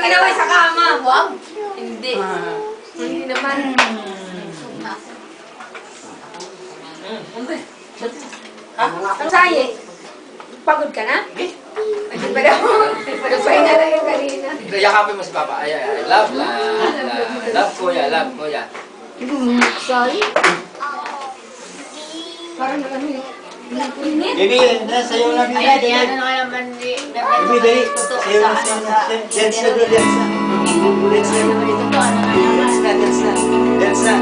Ginaway sa kama. Wag. Hindi. Hindi naman. Ang saye. Pagod ka na? Hindi pa daw. Nagpahinga na yung kanina. Yakapin mo si Papa. Ay, love, love, kuya, love, kuya. Saye? Parang naman yun. Bibi, sayo na bibi. Ayan, ano kaya naman di... Bibi, dali. Sayo na, sayo na. Dance na bro, dance na. Dance na. Dance na, dance na. Dance na.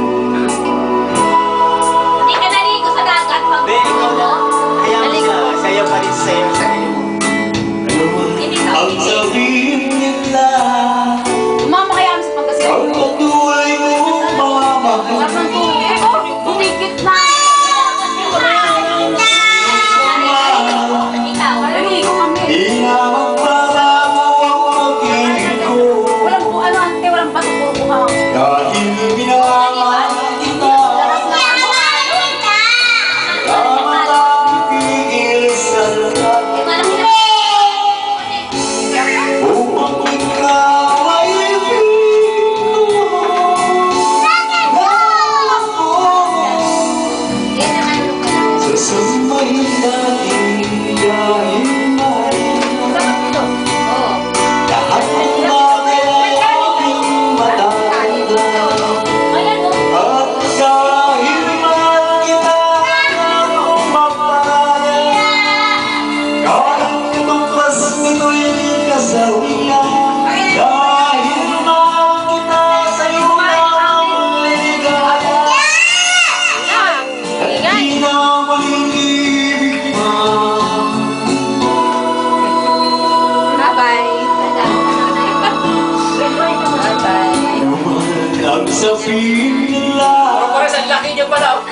Hindi ka naligo sa dagat pag Be, ikaw na. Kaya mo siya. Sayo pa rin sayo sa kayo mo. Ang sabihin nila. Umama kaya kami sa pagkasiyaw. Ang patuloy mo, mamamahal. Parang tubig. Butikit na. Naligo kami. Di nga magbabago ang pag-ibig ko. Walang po ano, ante, walang patutubuhan. Dahil minamahal kita. Tama lang pipigil sa lahat. Upang ikaw ay ibig ko. Wala ko sasamahin natin dahil mahal. Lahat ng bagay ay aking matatanda. At dahil mahal kita ng mapalaya, kahit tumpas nito'y kasawian. Dahil mahal kita sa'yo ang ligaya. At di na maligibig pa. Bye-bye. Bye-bye. Ang sabihin nila. Parang ang laki niyo pala.